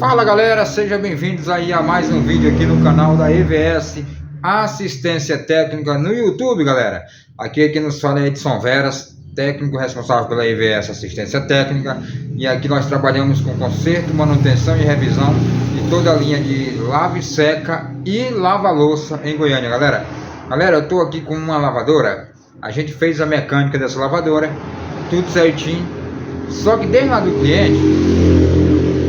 Fala galera, sejam bem-vindos aí a mais um vídeo aqui no canal da EVS Assistência Técnica no YouTube, galera. Aqui nos fala é Edson Veras, técnico responsável pela EVS Assistência Técnica, e aqui nós trabalhamos com conserto, manutenção e revisão de toda a linha de lava e seca e lava-louça em Goiânia, galera. Galera, eu tô aqui com uma lavadora, a gente fez a mecânica dessa lavadora, tudo certinho, só que desde lá do cliente,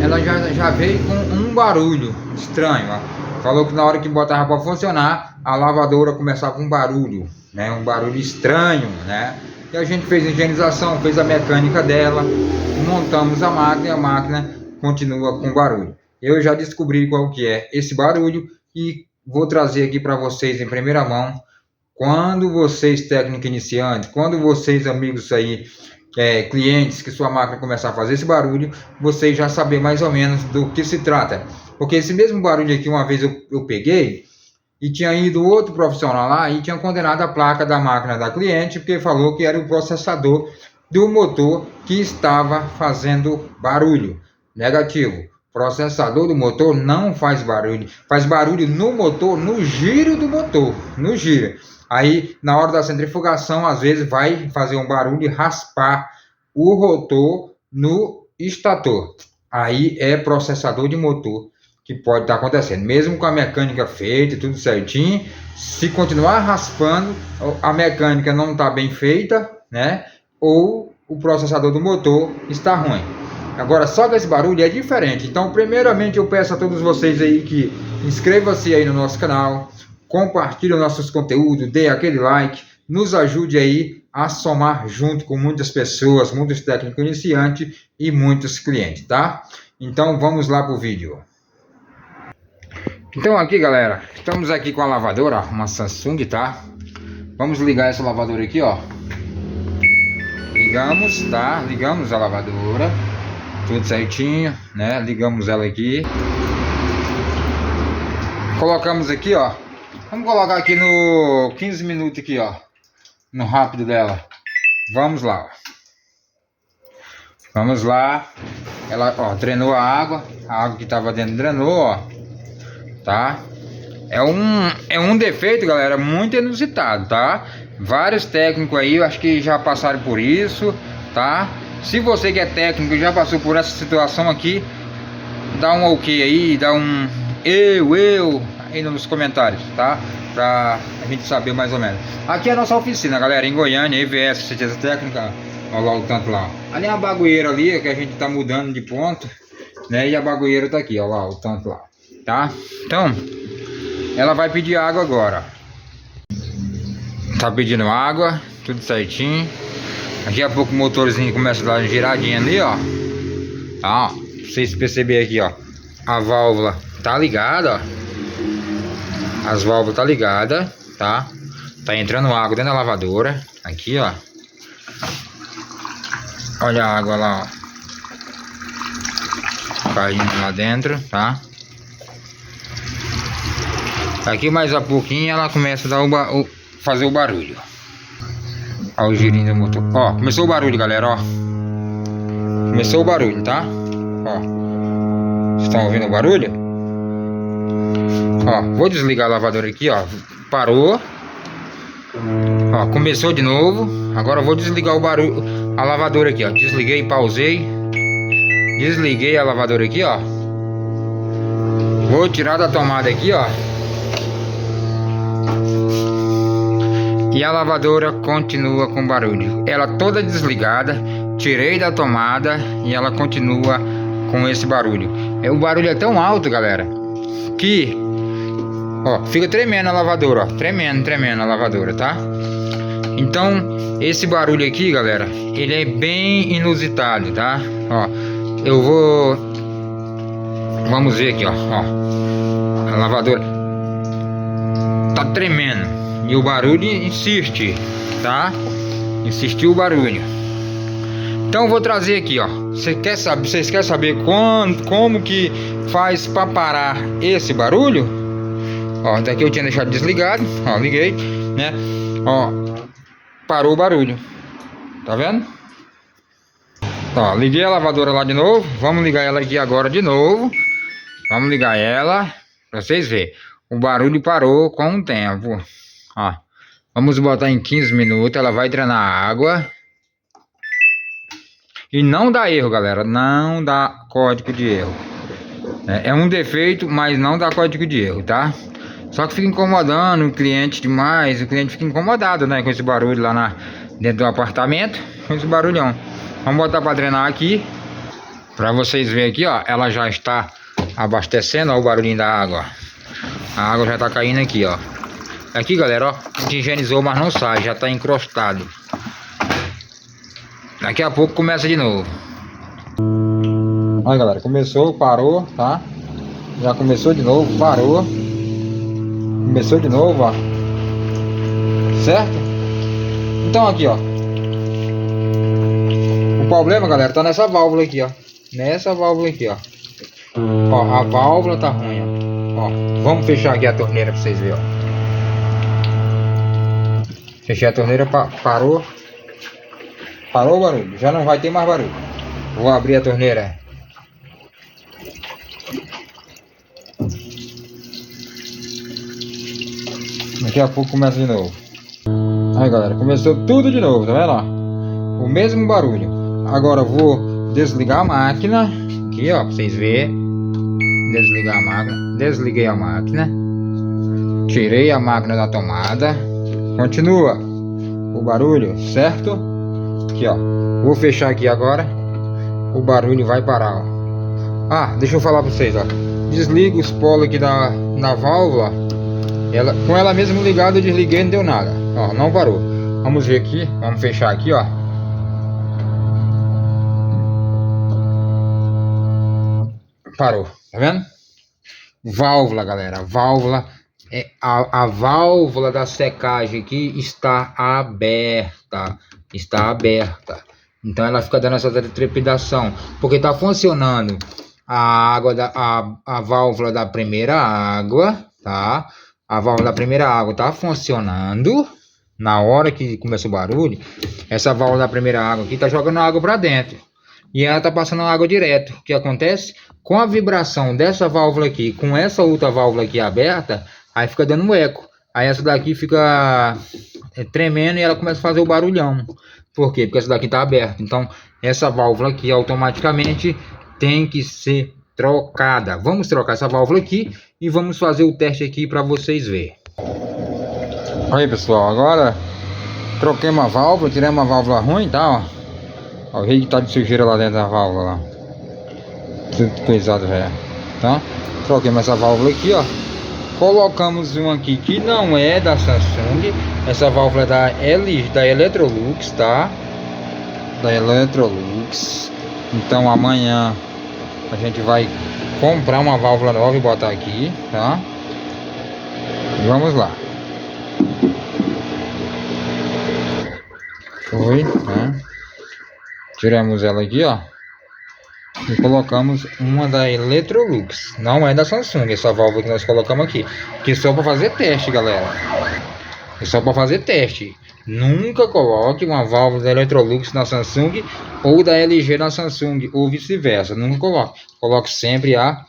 ela já veio com um barulho estranho, ó. Falou que na hora que botava para funcionar, a lavadora começava um barulho, né? Um barulho estranho, né? E a gente fez a higienização, fez a mecânica dela, montamos a máquina e a máquina continua com barulho. Eu já descobri qual que é esse barulho e vou trazer aqui para vocês em primeira mão. Quando vocês, técnico iniciante, quando vocês, amigos aí, clientes, que sua máquina começar a fazer esse barulho, vocês já saber mais ou menos do que se trata. Porque esse mesmo barulho aqui, uma vez eu peguei e tinha ido outro profissional lá e tinha condenado a placa da máquina da cliente, porque falou que era o processador do motor que estava fazendo barulho. Negativo. Processador do motor não faz barulho. Faz barulho no motor, no giro do motor, no giro. Aí, na hora da centrifugação, às vezes vai fazer um barulho e raspar o rotor no estator. Aí é processador de motor que pode estar acontecendo. Mesmo com a mecânica feita, tudo certinho, se continuar raspando, a mecânica não está bem feita, né? Ou o processador do motor está ruim. Agora, só que esse barulho é diferente. Então, primeiramente, eu peço a todos vocês aí que inscrevam-se aí no nosso canal, compartilhe nossos conteúdos, dê aquele like, nos ajude aí a somar junto com muitas pessoas, muitos técnicos iniciantes e muitos clientes, tá? Então vamos lá pro vídeo. Então aqui, galera, estamos aqui com a lavadora, uma Samsung, tá? Vamos ligar essa lavadora aqui, ó. Ligamos, tá? Ligamos a lavadora, tudo certinho, né? Ligamos ela aqui. Colocamos aqui, ó. Vamos colocar aqui no 15 minutos aqui, ó, no rápido dela. Vamos lá, ó. Vamos lá. Ela, ó, drenou a água que tava dentro drenou, ó, tá? É um defeito, galera, muito inusitado, tá? Vários técnicos aí, eu acho que já passaram por isso, tá? Se você que é técnico já passou por essa situação aqui, dá um ok aí, dá um eu aí nos comentários, tá? Pra a gente saber mais ou menos. Aqui é a nossa oficina, galera, em Goiânia, EVS Assistência Técnica. Olha lá o tanto lá. Ali é a bagueira ali, que a gente tá mudando de ponto, né? E a bagueira tá aqui, olha lá o tanto lá, tá? Então, ela vai pedir água agora. Tá pedindo água, tudo certinho. Daqui a pouco o motorzinho começa a dar uma giradinha ali, ó. Tá, ó. Pra vocês perceberem aqui, ó. A válvula tá ligada, ó. As válvulas tá ligada, tá? Tá entrando água dentro da lavadora. Aqui, ó. Olha a água lá, ó. Caindo lá dentro, tá? Aqui mais a pouquinho ela começa a dar fazer o barulho. Ó o girinho do motor. Ó, começou o barulho, galera, ó. Começou o barulho, tá? Ó. Vocês estão ouvindo o barulho? Ó, vou desligar a lavadora aqui, ó. Parou. Ó, começou de novo. Agora eu vou desligar o barulho, a lavadora aqui, ó. Desliguei, pausei. Desliguei a lavadora aqui, ó. Vou tirar da tomada aqui, ó. E a lavadora continua com barulho. Ela toda desligada. Tirei da tomada e ela continua com esse barulho. O barulho é tão alto, galera, que ó, fica tremendo a lavadora, ó. Tremendo a lavadora, tá? Então, esse barulho aqui, galera, ele é bem inusitado, tá? Ó, eu vou... Vamos ver aqui, ó. A lavadora tá tremendo. E o barulho insiste, tá? Insistiu o barulho. Então, eu vou trazer aqui, ó. Vocês querem saber como que faz para parar esse barulho? Ó, daqui eu tinha deixado desligado, ó, liguei, né? Ó, parou o barulho, tá vendo? Ó, liguei a lavadora lá de novo, vamos ligar ela aqui agora de novo. Vamos ligar ela pra vocês verem. O barulho parou com o tempo. Ó, vamos botar em 15 minutos. Ela vai drenar a água. E não dá erro, galera. Não dá código de erro. É um defeito, mas não dá código de erro, tá? Só que fica incomodando o cliente demais. O cliente fica incomodado, né? Com esse barulho lá dentro do apartamento. Com esse barulhão. Vamos botar pra drenar aqui. Pra vocês verem aqui, ó. Ela já está abastecendo, ó, o barulhinho da água. A água já tá caindo aqui, ó. Aqui, galera, ó. A gente higienizou, mas não sai. Já tá encrostado. Daqui a pouco começa de novo. Olha, galera, começou, parou, tá? Já começou de novo, parou. Começou de novo, ó. Certo? Então aqui, ó. O problema, galera, tá nessa válvula aqui, ó. Nessa válvula aqui, ó. Ó, a válvula tá ruim, ó. Ó, vamos fechar aqui a torneira pra vocês verem, ó. Fechei a torneira, parou. Parou o barulho, já não vai ter mais barulho. Vou abrir a torneira. Daqui a pouco começa de novo. Aí, galera, começou tudo de novo, tá vendo? Ó? O mesmo barulho. Agora eu vou desligar a máquina. Aqui, ó, pra vocês verem. Desligar a máquina. Desliguei a máquina. Tirei a máquina da tomada. Continua o barulho, certo? Aqui, ó. Vou fechar aqui agora. O barulho vai parar, ó. Ah, deixa eu falar pra vocês, ó. Desliga os polos aqui na válvula. Com ela mesmo ligada, eu desliguei e não deu nada. Ó, não parou. Vamos ver aqui. Vamos fechar aqui, ó. Parou, tá vendo? Válvula, galera. Válvula. A válvula da secagem aqui está aberta. Está aberta. Então ela fica dando essa trepidação. Porque tá funcionando a água a válvula da primeira água, tá? A válvula da primeira água tá funcionando. Na hora que começa o barulho, essa válvula da primeira água aqui tá jogando água para dentro. E ela tá passando água direto. O que acontece? Com a vibração dessa válvula aqui, com essa outra válvula aqui aberta, aí fica dando um eco. Aí essa daqui fica tremendo e ela começa a fazer o barulhão. Por quê? Porque essa daqui tá aberta. Então essa válvula aqui automaticamente tem que ser trocada. Vamos trocar essa válvula aqui e vamos fazer o teste aqui para vocês verem. Aí, pessoal, agora troquei uma válvula, tirei uma válvula ruim, tá? Ó, o que tá de sujeira lá dentro da válvula lá. Tudo coisado, velho. Tá? Troquei essa válvula aqui, ó. Colocamos uma aqui que não é da Samsung. Essa válvula é da Electrolux, tá? Da Electrolux. Então amanhã a gente vai comprar uma válvula nova e botar aqui, tá? Vamos lá. Foi, né? Tiramos ela aqui, ó. E colocamos uma da Electrolux. Não é da Samsung, essa válvula que nós colocamos aqui. Que é só para fazer teste, galera. É só para fazer teste. Nunca coloque uma válvula da Electrolux na Samsung ou da LG na Samsung, ou vice-versa. Nunca coloque. Coloque sempre a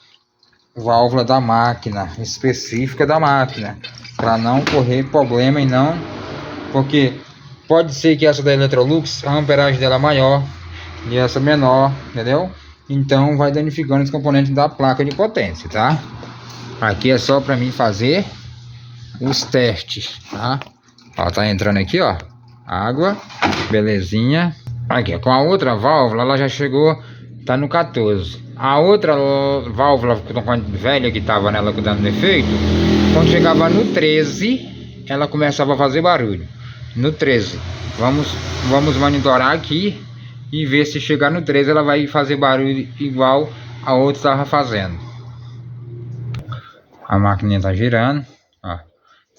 válvula da máquina, específica da máquina, para não correr problema e não... Porque pode ser que essa da Electrolux, a amperagem dela é maior e essa menor, entendeu? Então vai danificando os componentes da placa de potência, tá? Aqui é só para mim fazer os testes, tá? Ó, tá entrando aqui, ó, água, belezinha. Aqui, com a outra válvula, ela já chegou, tá no 14. A outra válvula velha que tava nela dando defeito, quando chegava no 13, ela começava a fazer barulho. No 13, vamos monitorar aqui e ver se chegar no 13 ela vai fazer barulho igual a outra estava fazendo. A máquina tá girando, ó.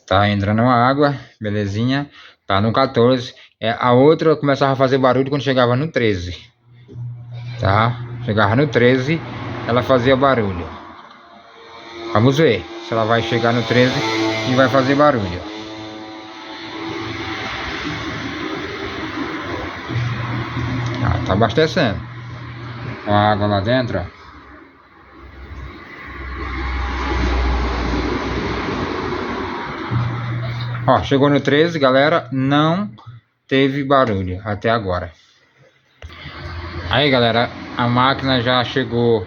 Tá entrando água, belezinha. Tá no 14. A outra começava a fazer barulho quando chegava no 13. Tá? Chegava no 13, ela fazia barulho. Vamos ver se ela vai chegar no 13 e vai fazer barulho. Tá abastecendo. Com a água lá dentro, ó. Ó, chegou no 13, galera, não teve barulho até agora. Aí, galera, a máquina já chegou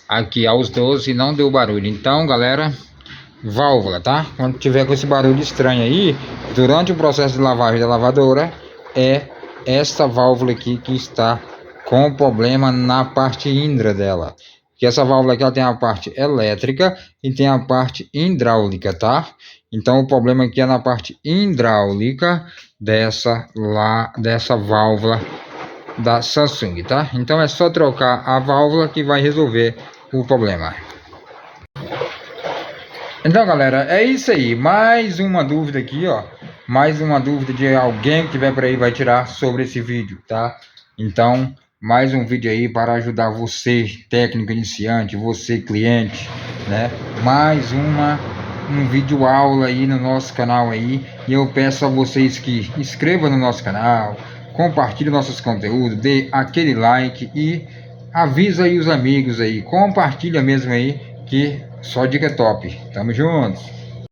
aqui aos 12 e não deu barulho. Então, galera, válvula, tá? Quando tiver com esse barulho estranho aí, durante o processo de lavagem da lavadora, é essa válvula aqui que está com problema na parte hidra dela. Que essa válvula aqui ela tem a parte elétrica e tem a parte hidráulica, tá? Então o problema aqui é na parte hidráulica dessa válvula da Samsung, tá? Então é só trocar a válvula que vai resolver o problema. Então, galera, é isso aí. Mais uma dúvida aqui, ó. Mais uma dúvida de alguém que tiver por aí vai tirar sobre esse vídeo, tá? Então, mais um vídeo aí para ajudar você, técnico iniciante, você cliente, né? Mais um vídeo aula aí no nosso canal aí. E eu peço a vocês que inscrevam no nosso canal, compartilhem nossos conteúdos, dê aquele like e avisa aí os amigos aí, compartilha mesmo aí, que só dica top. Tamo juntos.